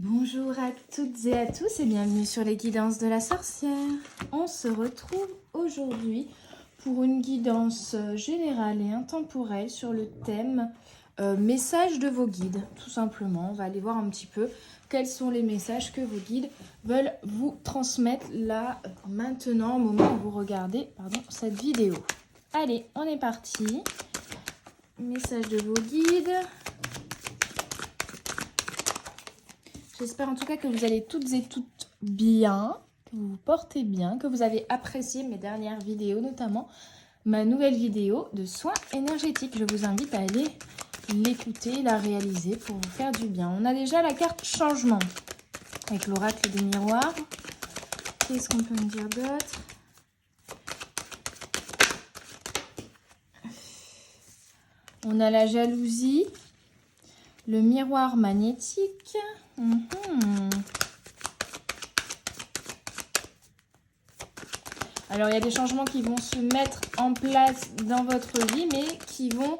Bonjour à toutes et à tous et bienvenue sur les guidances de la sorcière. On se retrouve aujourd'hui pour une guidance générale et intemporelle sur le thème message de vos guides. Tout simplement, on va aller voir un petit peu quels sont les messages que vos guides veulent vous transmettre là, maintenant, au moment où vous regardez cette vidéo. Allez, on est parti. Message de vos guides. J'espère en tout cas que vous allez toutes et toutes bien, que vous vous portez bien, que vous avez apprécié mes dernières vidéos, notamment ma nouvelle vidéo de soins énergétiques. Je vous invite à aller l'écouter, la réaliser pour vous faire du bien. On a déjà la carte changement avec l'oracle des miroirs. Qu'est-ce qu'on peut me dire d'autre? On a la jalousie, le miroir magnétique. Alors, il y a des changements qui vont se mettre en place dans votre vie, mais qui vont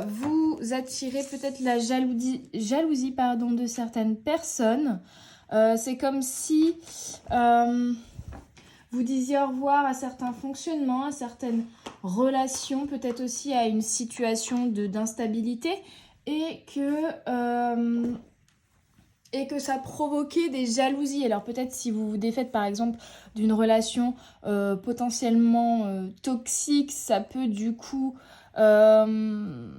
vous attirer peut-être la jalousie de certaines personnes. C'est comme si vous disiez au revoir à certains fonctionnements, à certaines relations, peut-être aussi à une situation d'instabilité et que ça provoquait des jalousies. Alors peut-être si vous vous défaites par exemple d'une relation potentiellement toxique, ça peut du coup ne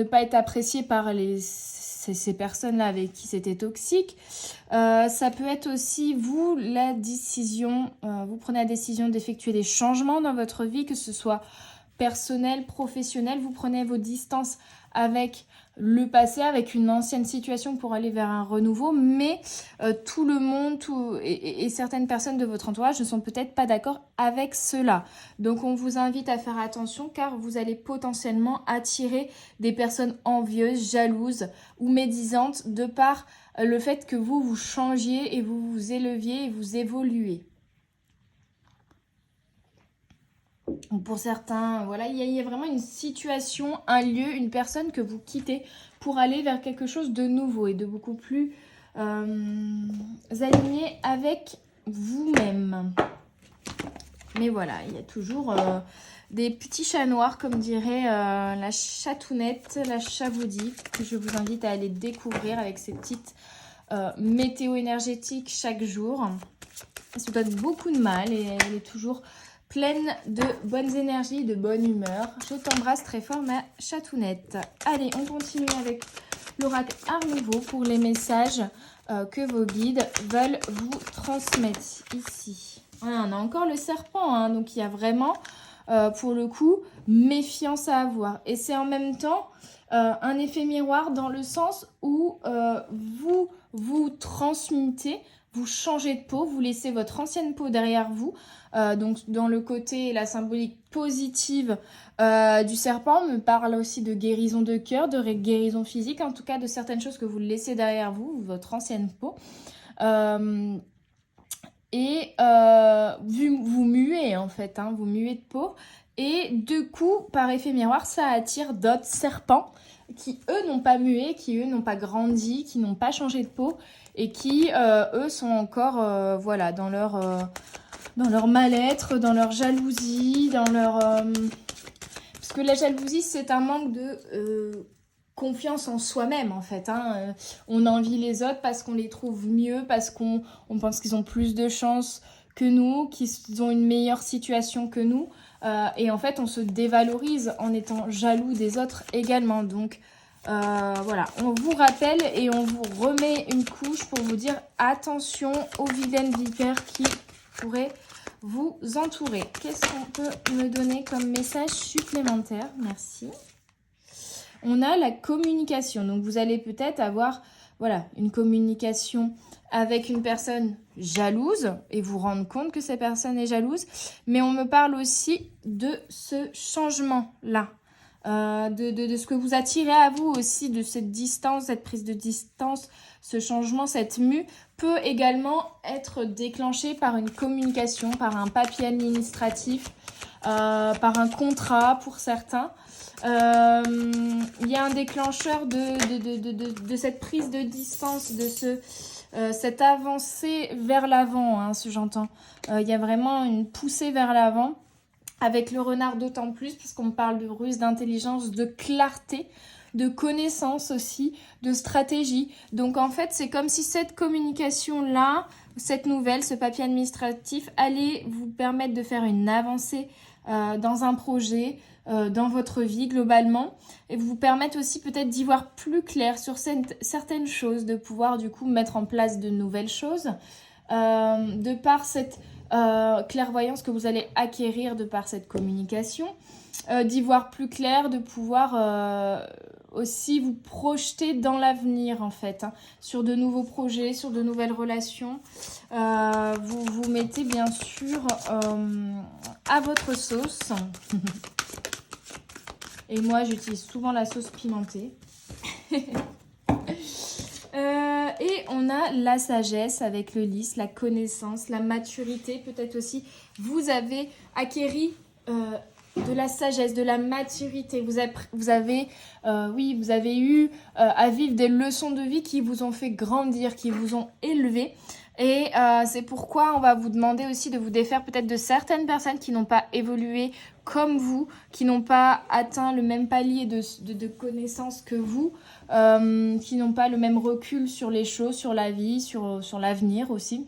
pas être apprécié par ces personnes-là avec qui c'était toxique. Ça peut être aussi vous prenez la décision d'effectuer des changements dans votre vie, que ce soit personnel, professionnel, vous prenez vos distances avec le passé, avec une ancienne situation pour aller vers un renouveau, mais tout le monde et certaines personnes de votre entourage ne sont peut-être pas d'accord avec cela. Donc on vous invite à faire attention car vous allez potentiellement attirer des personnes envieuses, jalouses ou médisantes de par le fait que vous changiez et vous vous éleviez et vous évoluez. Pour certains, voilà, il y a vraiment une situation, un lieu, une personne que vous quittez pour aller vers quelque chose de nouveau et de beaucoup plus aligné avec vous-même. Mais voilà, il y a toujours des petits chats noirs, comme dirait la chatounette, la chavoudie, que je vous invite à aller découvrir avec ces petites météo énergétiques chaque jour. Elle se donne beaucoup de mal et elle est toujours pleine de bonnes énergies, de bonne humeur. Je t'embrasse très fort, ma chatounette. Allez, on continue avec l'oracle Art Nouveau pour les messages que vos guides veulent vous transmettre ici. Voilà, on a encore le serpent, hein, donc il y a vraiment, pour le coup, méfiance à avoir. Et c'est en même temps un effet miroir dans le sens où vous transmutez, vous changez de peau, vous laissez votre ancienne peau derrière vous. Donc dans le côté, la symbolique positive du serpent me parle aussi de guérison de cœur, de guérison physique, en tout cas de certaines choses que vous laissez derrière vous, votre ancienne peau. Vous muez en fait, hein, vous muez de peau. Et du coup, par effet miroir, ça attire d'autres serpents qui, eux, n'ont pas mué, qui, eux, n'ont pas grandi, qui n'ont pas changé de peau et qui, eux, sont encore dans leur mal-être, dans leur jalousie, dans leur... Parce que la jalousie, c'est un manque de confiance en soi-même, en fait. Hein. On envie les autres parce qu'on les trouve mieux, parce qu'on pense qu'ils ont plus de chance que nous, qu'ils ont une meilleure situation que nous. Et en fait, on se dévalorise en étant jaloux des autres également. Donc, voilà, on vous rappelle et on vous remet une couche pour vous dire attention aux vilaines vipères qui pourraient vous entourer. Qu'est-ce qu'on peut me donner comme message supplémentaire? Merci. On a la communication. Donc, vous allez peut-être avoir une communication avec une personne jalouse et vous rendre compte que cette personne est jalouse. Mais on me parle aussi de ce changement-là. de ce que vous attirez à vous aussi, de cette distance, cette prise de distance, ce changement, cette mue, peut également être déclenché par une communication, par un papier administratif, par un contrat pour certains. Il y a un déclencheur de cette prise de distance, de cette avancée vers l'avant, hein, si j'entends. Il y a vraiment une poussée vers l'avant. Avec le renard d'autant plus, parce qu'on parle de ruse, d'intelligence, de clarté, de connaissance aussi, de stratégie. Donc en fait, c'est comme si cette communication-là, cette nouvelle, ce papier administratif, allait vous permettre de faire une avancée dans un projet, dans votre vie globalement, et vous permettre aussi peut-être d'y voir plus clair sur certaines choses, de pouvoir du coup mettre en place de nouvelles choses, de par cette clairvoyance que vous allez acquérir de par cette communication, d'y voir plus clair, de pouvoir aussi vous projeter dans l'avenir en fait, hein, sur de nouveaux projets, sur de nouvelles relations. Vous vous mettez bien sûr à votre sauce. Et moi j'utilise souvent la sauce pimentée. Et on a la sagesse avec le lys, la connaissance, la maturité. Peut-être aussi, vous avez acquéri de la sagesse, de la maturité. Vous avez eu à vivre des leçons de vie qui vous ont fait grandir, qui vous ont élevé. Et c'est pourquoi on va vous demander aussi de vous défaire peut-être de certaines personnes qui n'ont pas évolué comme vous, qui n'ont pas atteint le même palier de connaissances que vous, qui n'ont pas le même recul sur les choses, sur la vie, sur l'avenir aussi,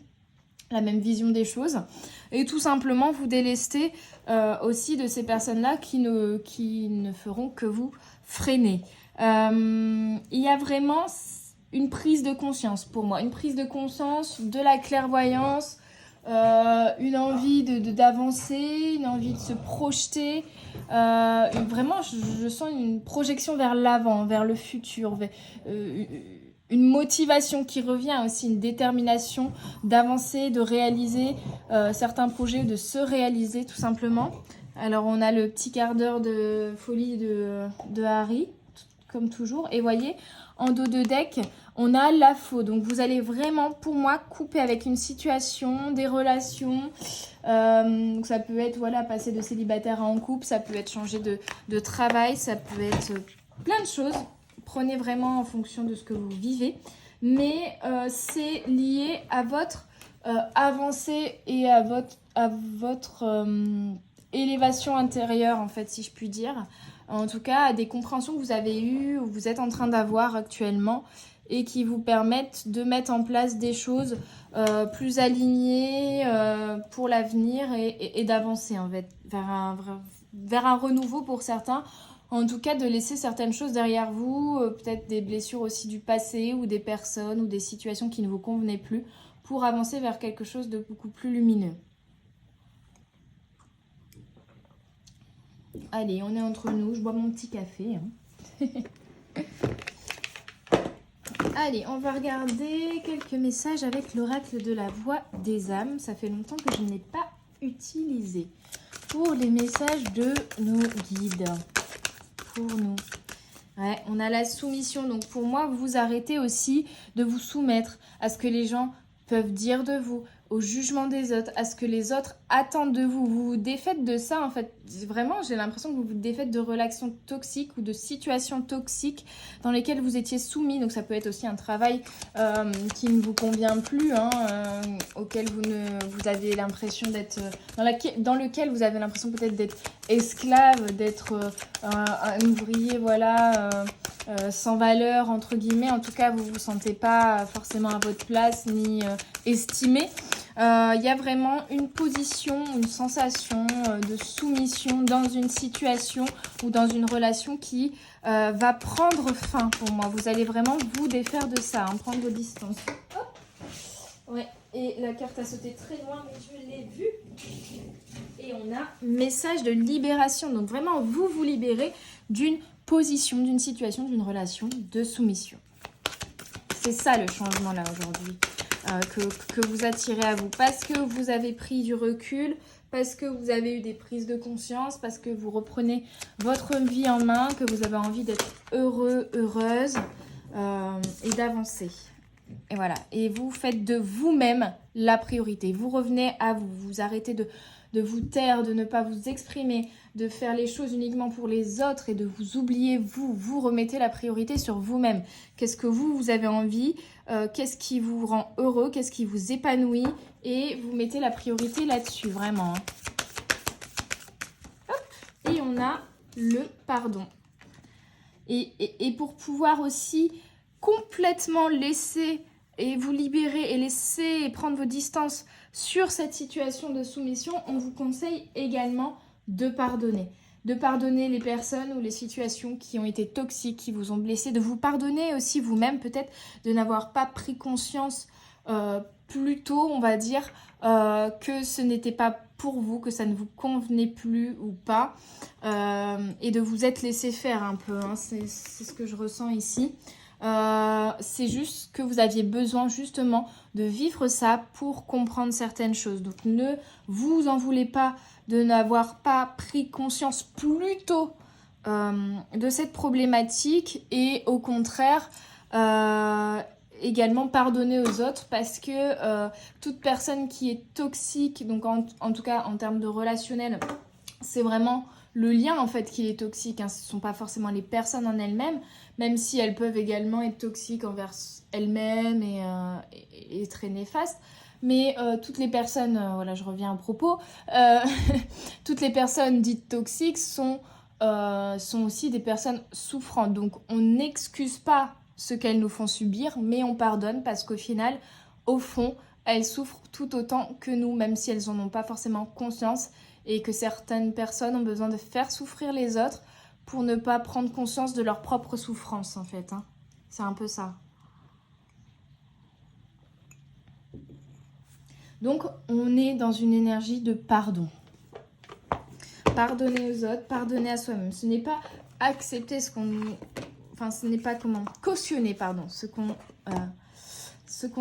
la même vision des choses. Et tout simplement vous délester aussi de ces personnes-là qui ne feront que vous freiner. Il y a vraiment une prise de conscience pour moi, une prise de conscience, de la clairvoyance, une envie d'avancer, une envie de se projeter. Vraiment, je sens une projection vers l'avant, vers le futur, une motivation qui revient aussi, une détermination d'avancer, de réaliser certains projets, de se réaliser tout simplement. Alors, on a le petit quart d'heure de folie de Harry, comme toujours. Et voyez, en dos de deck, on a la faux. Donc, vous allez vraiment, pour moi, couper avec une situation, des relations. Donc, ça peut être, voilà, passer de célibataire à en couple. Ça peut être changer de travail. Ça peut être plein de choses. Prenez vraiment en fonction de ce que vous vivez. Mais c'est lié à votre avancée et à votre élévation intérieure, en fait, si je puis dire. En tout cas, à des compréhensions que vous avez eues ou vous êtes en train d'avoir actuellement et qui vous permettent de mettre en place des choses plus alignées pour l'avenir et d'avancer en fait, vers un renouveau pour certains. En tout cas, de laisser certaines choses derrière vous, peut-être des blessures aussi du passé ou des personnes ou des situations qui ne vous convenaient plus pour avancer vers quelque chose de beaucoup plus lumineux. Allez, on est entre nous, je bois mon petit café. Hein. Allez, on va regarder quelques messages avec l'oracle de la voix des âmes. Ça fait longtemps que je ne l'ai pas utilisé. Pour les messages de nos guides. Pour nous. Ouais, on a la soumission. Donc pour moi, vous arrêtez aussi de vous soumettre à ce que les gens peuvent dire de vous, au jugement des autres, à ce que les autres attendent de vous. Vous vous défaites de ça, en fait. Vraiment, j'ai l'impression que vous vous défaites de relations toxiques ou de situations toxiques dans lesquelles vous étiez soumis. Donc, ça peut être aussi un travail qui ne vous convient plus, hein, auquel vous avez l'impression d'être... dans lequel vous avez l'impression peut-être d'être esclave, d'être un ouvrier, voilà... sans valeur, entre guillemets. En tout cas, vous ne vous sentez pas forcément à votre place ni estimé. Il y a vraiment une position, une sensation de soumission dans une situation ou dans une relation qui va prendre fin pour moi. Vous allez vraiment vous défaire de ça, hein, prendre vos distances. Hop. Ouais. Et la carte a sauté très loin, mais je l'ai vue. Et on a message de libération. Donc vraiment, vous vous libérez d'une position, d'une situation, d'une relation de soumission. C'est ça le changement là aujourd'hui. que vous attirez à vous. Parce que vous avez pris du recul, parce que vous avez eu des prises de conscience, parce que vous reprenez votre vie en main, que vous avez envie d'être heureux, heureuse et d'avancer. Et voilà, et vous faites de vous-même la priorité. Vous revenez à vous, vous arrêtez de vous taire, de ne pas vous exprimer, de faire les choses uniquement pour les autres et de vous oublier vous. Vous remettez la priorité sur vous-même. Qu'est-ce que vous avez envie, qu'est-ce qui vous rend heureux, qu'est-ce qui vous épanouit et vous mettez la priorité là-dessus, vraiment. Hop, et on a le pardon. Et pour pouvoir aussi complètement laisser et vous libérer et laisser prendre vos distances sur cette situation de soumission, on vous conseille également de pardonner. De pardonner les personnes ou les situations qui ont été toxiques, qui vous ont blessé. De vous pardonner aussi vous-même peut-être de n'avoir pas pris conscience plus tôt, on va dire, que ce n'était pas pour vous, que ça ne vous convenait plus ou pas. Et de vous être laissé faire un peu, hein. C'est ce que je ressens ici. C'est juste que vous aviez besoin justement de vivre ça pour comprendre certaines choses. Donc ne vous en voulez pas de n'avoir pas pris conscience plus tôt de cette problématique et au contraire également pardonner aux autres parce que toute personne qui est toxique, donc en tout cas en termes de relationnel, c'est vraiment le lien en fait qui est toxique, hein. Ce ne sont pas forcément les personnes en elles-mêmes, même si elles peuvent également être toxiques envers elles-mêmes et très néfastes. Mais toutes les personnes, voilà, je reviens à propos, toutes les personnes dites toxiques sont aussi des personnes souffrantes. Donc on n'excuse pas ce qu'elles nous font subir, mais on pardonne parce qu'au final, au fond, elles souffrent tout autant que nous, même si elles n'en ont pas forcément conscience. Et que certaines personnes ont besoin de faire souffrir les autres pour ne pas prendre conscience de leur propre souffrance, en fait, hein. C'est un peu ça. Donc, on est dans une énergie de pardon. Pardonner aux autres, pardonner à soi-même. Ce n'est pas accepter ce qu'on... Enfin, ce n'est pas comment... Cautionner, pardon, ce qu'on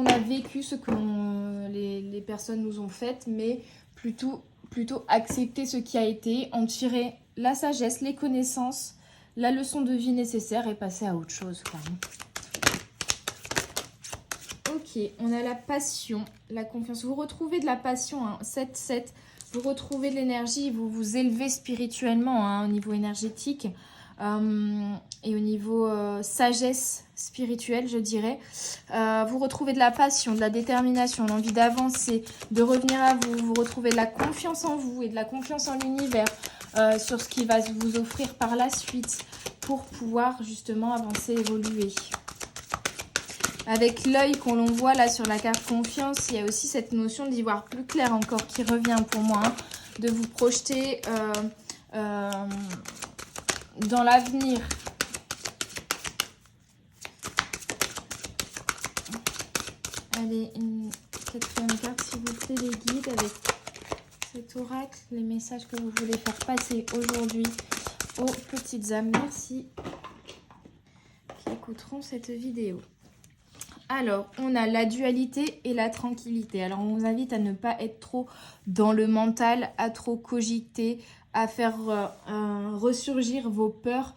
a vécu, ce que les personnes nous ont fait, mais plutôt accepter ce qui a été, en tirer la sagesse, les connaissances, la leçon de vie nécessaire et passer à autre chose, quoi. Ok, on a la passion, la confiance. Vous retrouvez de la passion, hein, 7-7. Vous retrouvez de l'énergie, vous vous élevez spirituellement, hein, au niveau énergétique et au niveau sagesse spirituelle, je dirais. Vous retrouvez de la passion, de la détermination, l'envie d'avancer, de revenir à vous. Vous retrouvez de la confiance en vous et de la confiance en l'univers sur ce qu'il va vous offrir par la suite pour pouvoir justement avancer, évoluer. Avec l'œil qu'on l'on voit là sur la carte confiance, il y a aussi cette notion d'y voir plus clair encore qui revient pour moi, hein, de vous projeter dans l'avenir. Allez, une quatrième carte s'il vous plaît, les guides avec cet oracle, les messages que vous voulez faire passer aujourd'hui aux petites âmes. Merci qui écouteront cette vidéo. Alors, on a la dualité et la tranquillité. Alors, on vous invite à ne pas être trop dans le mental, à trop cogiter, à faire ressurgir vos peurs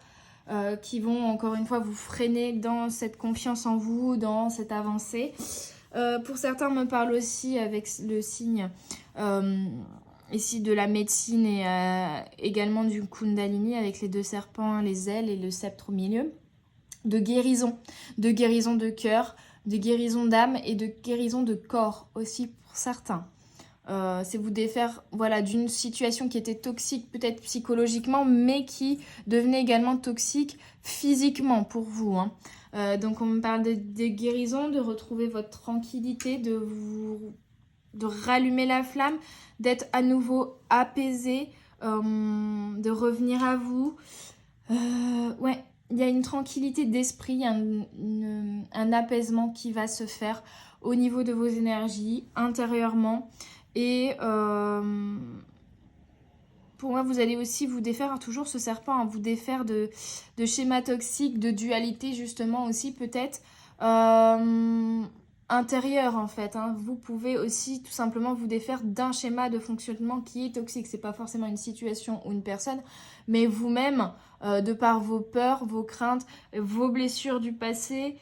qui vont, encore une fois, vous freiner dans cette confiance en vous, dans cette avancée. Pour certains, on me parle aussi avec le signe ici de la médecine et également du Kundalini avec les 2 serpents, les ailes et le sceptre au milieu. De guérison de cœur, de guérison d'âme et de guérison de corps aussi pour certains. C'est vous défaire voilà, d'une situation qui était toxique peut-être psychologiquement, mais qui devenait également toxique physiquement pour vous, hein. Donc on me parle de guérison, de retrouver votre tranquillité, de rallumer la flamme, d'être à nouveau apaisé, de revenir à vous. Ouais. Il y a une tranquillité d'esprit, un apaisement qui va se faire au niveau de vos énergies, intérieurement. Et pour moi, vous allez aussi vous défaire, toujours ce serpent, hein, vous défaire de schémas toxiques, de dualité justement aussi peut-être. Un intérieur en fait. Hein. Vous pouvez aussi tout simplement vous défaire d'un schéma de fonctionnement qui est toxique. C'est pas forcément une situation ou une personne, mais vous-même, de par vos peurs, vos craintes, vos blessures du passé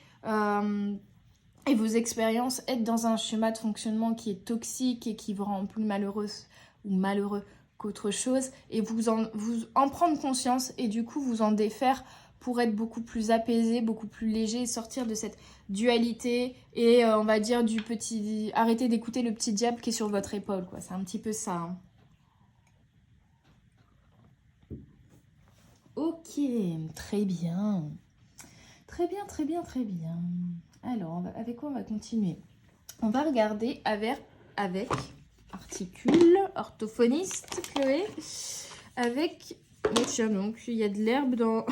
et vos expériences, être dans un schéma de fonctionnement qui est toxique et qui vous rend plus malheureuse ou malheureux qu'autre chose, et vous en prendre conscience et du coup vous en défaire pour être beaucoup plus apaisé, beaucoup plus léger, et sortir de cette dualité et on va dire arrêter d'écouter le petit diable qui est sur votre épaule, quoi. C'est un petit peu ça. Hein. Ok, très bien. Très bien, très bien, très bien. Alors, avec quoi on va continuer? On va regarder avec articule, orthophoniste, Chloé, avec... Oh, tiens, donc, il y a de l'herbe dans...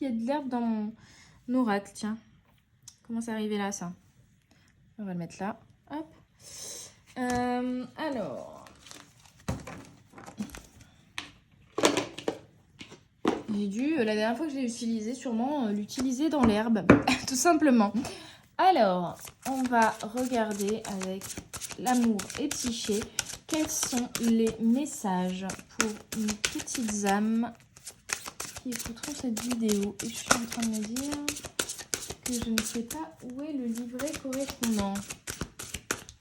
il y a de l'herbe dans mon oracle, tiens. Comment c'est arrivé là, ça? On va le mettre là. Hop. Alors... J'ai dû, la dernière fois que je l'ai utilisé, sûrement l'utiliser dans l'herbe, tout simplement. Alors, on va regarder avec l'amour et psyché quels sont les messages pour une petite âme qui écouteront cette vidéo. Et je suis en train de me dire que je ne sais pas où est le livret correspondant.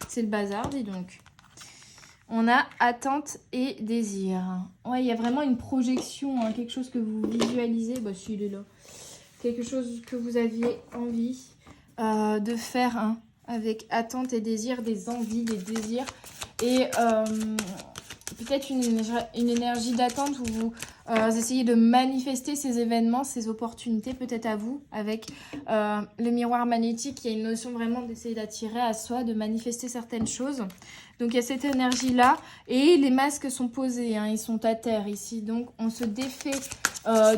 C'est le bazar, dis donc. On a attente et désir. Ouais, il y a vraiment une projection, hein, quelque chose que vous visualisez. Bah, si, il est là. Quelque chose que vous aviez envie de faire, hein, avec attente et désir, des envies, des désirs. Et peut-être une énergie d'attente où vous essayez de manifester ces événements, ces opportunités, peut-être à vous, avec le miroir magnétique. Il y a une notion vraiment d'essayer d'attirer à soi, de manifester certaines choses. Donc il y a cette énergie-là. Et les masques sont posés, hein, ils sont à terre ici. Donc on se défait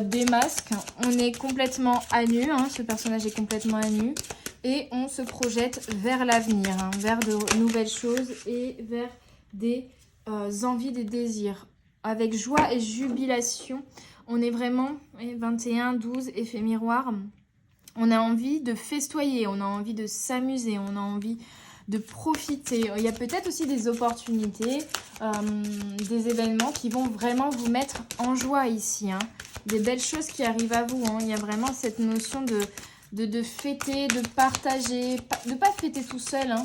des masques. On est complètement à nu, hein, ce personnage est complètement à nu. Et on se projette vers l'avenir, hein, vers de nouvelles choses et vers des envies, des désirs. Avec joie et jubilation, on est vraiment, 21, 12, effet miroir. On a envie de festoyer, on a envie de s'amuser, on a envie de profiter. Il y a peut-être aussi des opportunités, des événements qui vont vraiment vous mettre en joie ici. Hein. Des belles choses qui arrivent à vous. Hein. Il y a vraiment cette notion de fêter, de partager, de pas fêter tout seul, hein.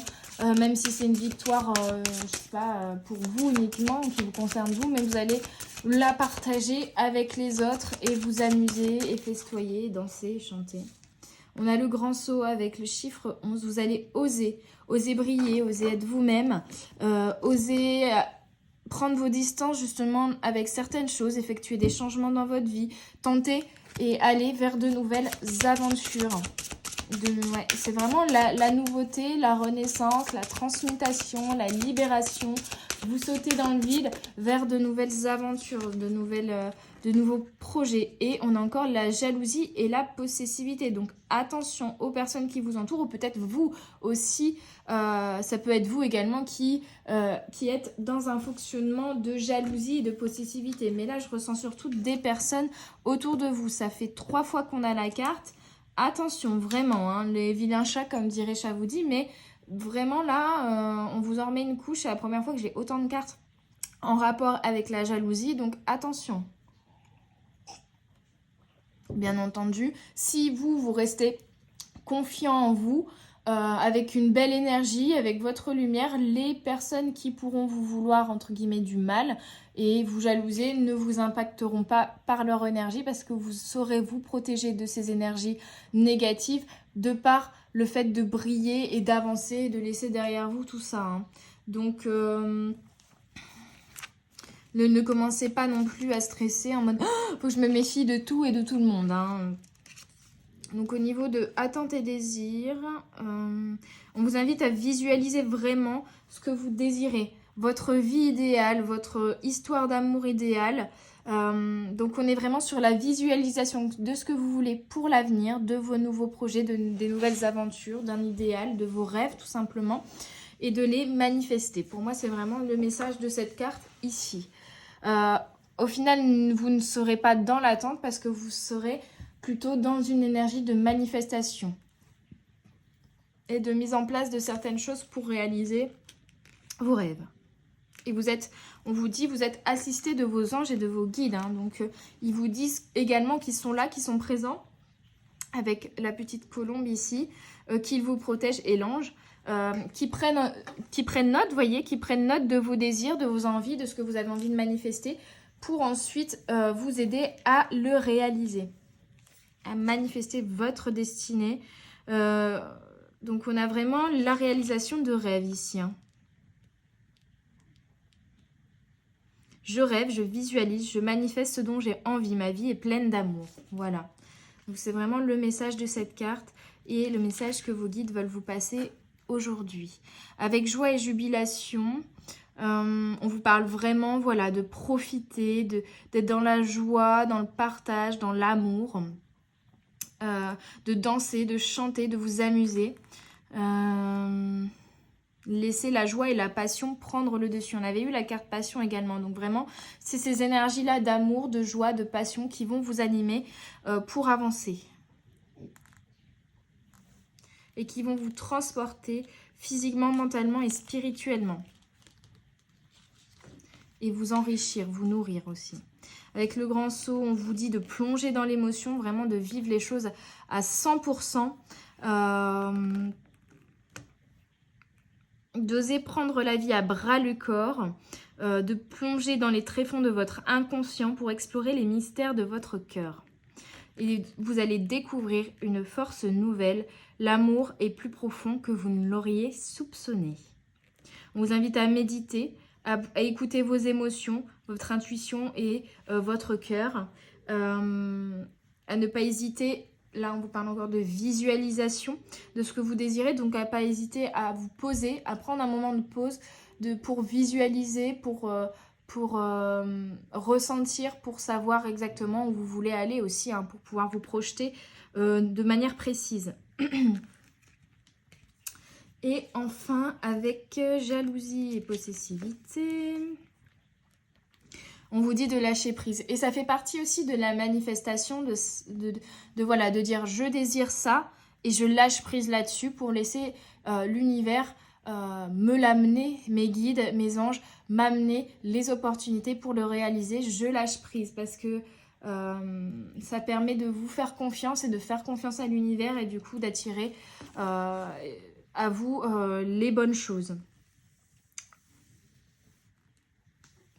Même si c'est une victoire, je sais pas, pour vous uniquement, qui vous concerne vous, mais vous allez la partager avec les autres et vous amuser et festoyer, danser, chanter. On a le grand saut avec le chiffre 11. Vous allez oser briller, oser être vous-même, oser prendre vos distances justement avec certaines choses, effectuer des changements dans votre vie, tenter et aller vers de nouvelles aventures. Ouais, c'est vraiment la nouveauté, la renaissance, la transmutation, la libération. Vous sautez dans le vide vers de nouvelles aventures, de nouveaux projets. Et on a encore la jalousie et la possessivité. Donc attention aux personnes qui vous entourent, ou peut-être vous aussi, ça peut être vous également qui êtes dans un fonctionnement de jalousie et de possessivité. Mais là, je ressens surtout des personnes autour de vous. Ça fait 3 fois qu'on a la carte. Attention, vraiment, hein, les vilains chats, comme dirait Chavoudi, mais vraiment là, on vous en remet une couche. C'est la première fois que j'ai autant de cartes en rapport avec la jalousie, donc attention. Bien entendu, si vous restez confiant en vous, avec une belle énergie, avec votre lumière, les personnes qui pourront vous vouloir, entre guillemets, du mal et vous jalouser ne vous impacteront pas par leur énergie parce que vous saurez vous protéger de ces énergies négatives de par le fait de briller et d'avancer et de laisser derrière vous tout ça. Hein. Donc, ne commencez pas non plus à stresser en mode oh, « faut que je me méfie de tout et de tout le monde hein. ». Donc au niveau de attente et désir, on vous invite à visualiser vraiment ce que vous désirez. Votre vie idéale, votre histoire d'amour idéale. Donc on est vraiment sur la visualisation de ce que vous voulez pour l'avenir, de vos nouveaux projets, des nouvelles aventures, d'un idéal, de vos rêves tout simplement. Et de les manifester. Pour moi, c'est vraiment le message de cette carte ici. Au final, vous ne serez pas dans l'attente parce que vous serez plutôt dans une énergie de manifestation. et de mise en place de certaines choses pour réaliser vos rêves. Et on vous dit, vous êtes assisté de vos anges et de vos guides. Hein. Donc, ils vous disent également qu'ils sont là, qu'ils sont présents, avec la petite colombe ici, qu'ils vous protègent et l'ange, qui prennent note, voyez, qui prennent note de vos désirs, de vos envies, de ce que vous avez envie de manifester, pour ensuite vous aider à le réaliser, à manifester votre destinée. Donc, on a vraiment la réalisation de rêves ici, hein. Je rêve, je visualise, je manifeste ce dont j'ai envie. Ma vie est pleine d'amour. Voilà. Donc, c'est vraiment le message de cette carte et le message que vos guides veulent vous passer aujourd'hui. Avec joie et jubilation, on vous parle vraiment, voilà, de profiter, d'être dans la joie, dans le partage, dans l'amour, de danser, de chanter, de vous amuser. Laisser la joie et la passion prendre le dessus. On avait eu la carte passion également. Donc vraiment, c'est ces énergies-là d'amour, de joie, de passion qui vont vous animer pour avancer. Et qui vont vous transporter physiquement, mentalement et spirituellement. Et vous enrichir, vous nourrir aussi. Avec le grand saut, on vous dit de plonger dans l'émotion, vraiment de vivre les choses à 100%. D'oser prendre la vie à bras le corps, de plonger dans les tréfonds de votre inconscient pour explorer les mystères de votre cœur. Et vous allez découvrir une force nouvelle. L'amour est plus profond que vous ne l'auriez soupçonné. On vous invite à méditer, à écouter vos émotions, votre intuition et votre cœur. À ne pas hésiter. Là, on vous parle encore de visualisation de ce que vous désirez. Donc, à ne pas hésiter à vous poser, à prendre un moment de pause pour visualiser, pour ressentir, pour savoir exactement où vous voulez aller aussi, hein, pour pouvoir vous projeter de manière précise. Et enfin, avec jalousie et possessivité, on vous dit de lâcher prise. Et ça fait partie aussi de la manifestation voilà, de dire je désire ça et je lâche prise là-dessus pour laisser l'univers me l'amener, mes guides, mes anges, m'amener les opportunités pour le réaliser. Je lâche prise parce que ça permet de vous faire confiance et de faire confiance à l'univers et du coup d'attirer à vous les bonnes choses.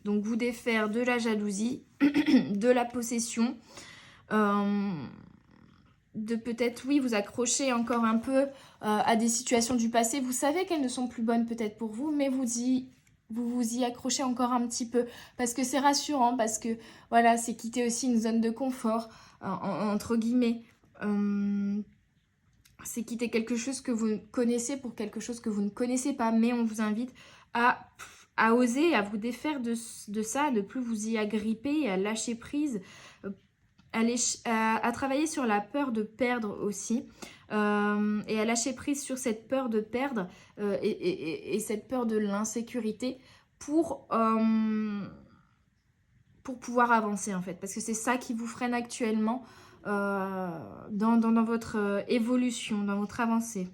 Donc, vous défaire de la jalousie, de la possession, de peut-être, oui, vous accrocher encore un peu à des situations du passé. Vous savez qu'elles ne sont plus bonnes peut-être pour vous, mais vous vous y accrochez encore un petit peu parce que c'est rassurant, parce que, voilà, c'est quitter aussi une zone de confort, entre guillemets. C'est quitter quelque chose que vous connaissez pour quelque chose que vous ne connaissez pas, mais on vous invite à oser, à vous défaire de ça, à ne plus vous y agripper, à lâcher prise, à travailler sur la peur de perdre aussi, et à lâcher prise sur cette peur de perdre et cette peur de l'insécurité pour pouvoir avancer en fait, parce que c'est ça qui vous freine actuellement dans votre évolution, dans votre avancée.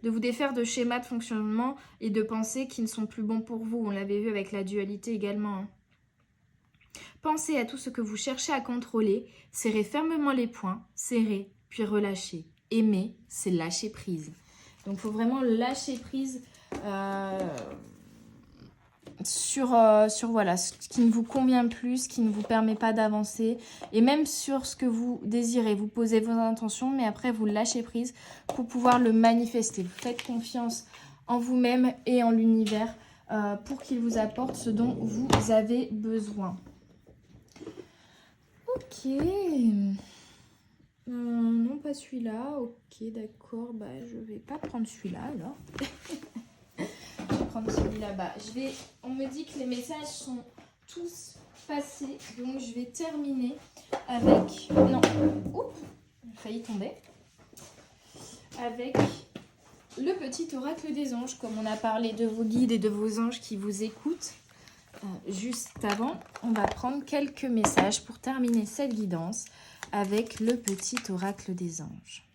De vous défaire de schémas de fonctionnement et de pensées qui ne sont plus bons pour vous. On l'avait vu avec la dualité également. Hein. Pensez à tout ce que vous cherchez à contrôler. Serrez fermement les poings. Serrez, puis relâchez. Aimer, c'est lâcher prise. Donc, il faut vraiment lâcher prise sur voilà, ce qui ne vous convient plus, ce qui ne vous permet pas d'avancer. Et même sur ce que vous désirez. Vous posez vos intentions, mais après, vous lâchez prise pour pouvoir le manifester. Vous faites confiance en vous-même et en l'univers pour qu'il vous apporte ce dont vous avez besoin. Ok. Non, pas celui-là. Ok, d'accord. Bah, je vais pas prendre celui-là alors. Je vais prendre celui là-bas. On me dit que les messages sont tous passés. Donc, je vais terminer avec... Non. Oups, j'ai failli tomber. Avec le petit oracle des anges. Comme on a parlé de vos guides et de vos anges qui vous écoutent. Juste avant, on va prendre quelques messages pour terminer cette guidance avec le petit oracle des anges.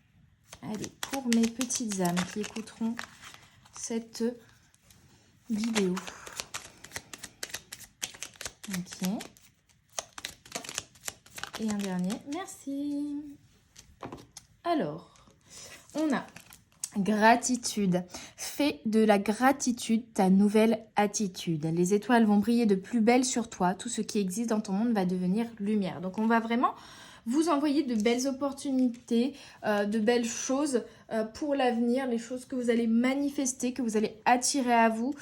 Allez, pour mes petites âmes qui écouteront cette vidéo. Ok. Et un dernier. Merci. Alors, on a gratitude. Fais de la gratitude ta nouvelle attitude. Les étoiles vont briller de plus belle sur toi. Tout ce qui existe dans ton monde va devenir lumière. Donc, on va vraiment vous envoyer de belles opportunités, de belles choses pour l'avenir, les choses que vous allez manifester, que vous allez attirer à vous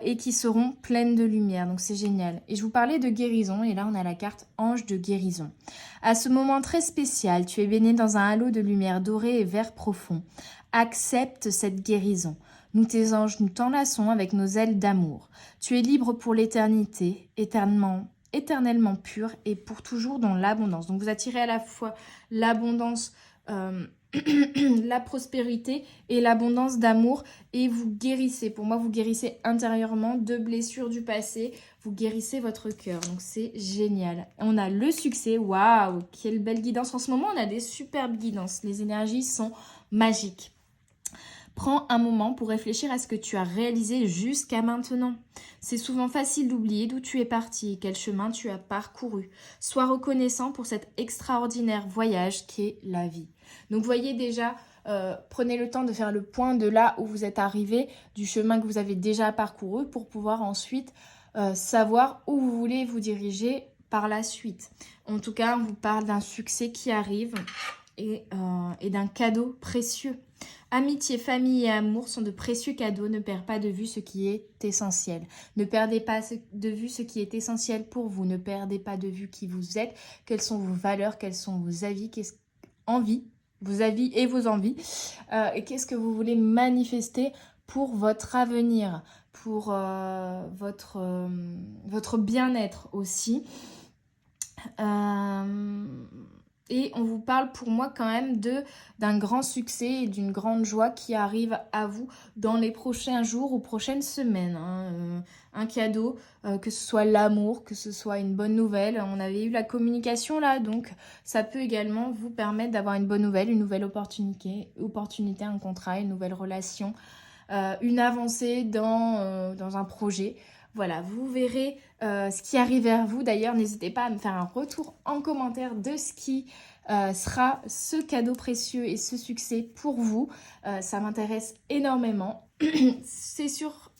et qui seront pleines de lumière. Donc c'est génial. Et je vous parlais de guérison et là on a la carte ange de guérison. À ce moment très spécial, tu es baigné dans un halo de lumière dorée et vert profond. Accepte cette guérison. Nous tes anges, nous t'enlaçons avec nos ailes d'amour. Tu es libre pour l'éternité, éternellement pur et pour toujours dans l'abondance. Donc vous attirez à la fois l'abondance, la prospérité et l'abondance d'amour et vous guérissez. Pour moi, vous guérissez intérieurement de blessures du passé. Vous guérissez votre cœur. Donc c'est génial. On a le succès. Waouh, quelle belle guidance. En ce moment, on a des superbes guidances. Les énergies sont magiques. Prends un moment pour réfléchir à ce que tu as réalisé jusqu'à maintenant. C'est souvent facile d'oublier d'où tu es parti et quel chemin tu as parcouru. Sois reconnaissant pour cet extraordinaire voyage qu'est la vie. Donc voyez déjà, prenez le temps de faire le point de là où vous êtes arrivé, du chemin que vous avez déjà parcouru pour pouvoir ensuite savoir où vous voulez vous diriger par la suite. En tout cas, on vous parle d'un succès qui arrive et d'un cadeau précieux. Amitié, famille et amour sont de précieux cadeaux. Ne perds pas de vue ce qui est essentiel. Ne perdez pas de vue ce qui est essentiel pour vous. Ne perdez pas de vue qui vous êtes, quelles sont vos valeurs, quels sont vos avis, vos avis et vos envies. Et qu'est-ce que vous voulez manifester pour votre avenir, pour votre bien-être aussi. Et on vous parle pour moi quand même d'un grand succès et d'une grande joie qui arrive à vous dans les prochains jours ou prochaines semaines. Un cadeau, que ce soit l'amour, que ce soit une bonne nouvelle. On avait eu la communication là, donc ça peut également vous permettre d'avoir une bonne nouvelle, une nouvelle opportunité, un contrat, une nouvelle relation, une avancée dans un projet. Voilà, vous verrez ce qui arrive vers vous. D'ailleurs, n'hésitez pas à me faire un retour en commentaire de ce qui sera ce cadeau précieux et ce succès pour vous. Ça m'intéresse énormément. C'est sur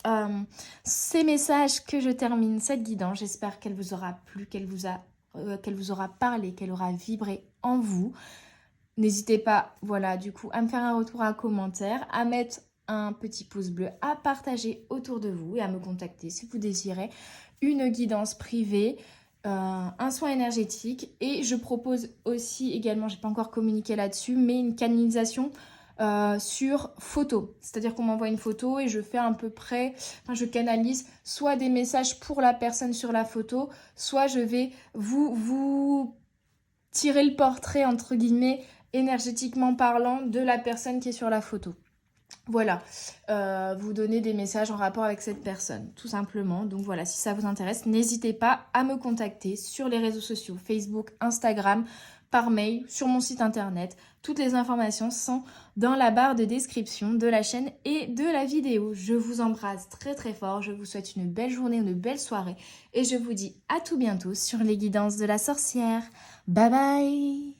ces messages que je termine cette guidance. J'espère qu'elle vous aura plu, qu'elle vous aura parlé, qu'elle aura vibré en vous. N'hésitez pas, voilà, du coup, à me faire un retour en commentaire, à mettre un petit pouce bleu, à partager autour de vous et à me contacter si vous désirez une guidance privée, un soin énergétique. Et je propose aussi également, j'ai pas encore communiqué là-dessus, mais une canalisation sur photo. C'est-à-dire qu'on m'envoie une photo et je fais à peu près, je canalise soit des messages pour la personne sur la photo, soit je vais vous tirer le portrait, entre guillemets, énergétiquement parlant, de la personne qui est sur la photo. Voilà, vous donnez des messages en rapport avec cette personne, tout simplement. Donc voilà, si ça vous intéresse, n'hésitez pas à me contacter sur les réseaux sociaux, Facebook, Instagram, par mail, sur mon site internet. Toutes les informations sont dans la barre de description de la chaîne et de la vidéo. Je vous embrasse très très fort, je vous souhaite une belle journée, une belle soirée et je vous dis à tout bientôt sur les guidances de la sorcière. Bye bye!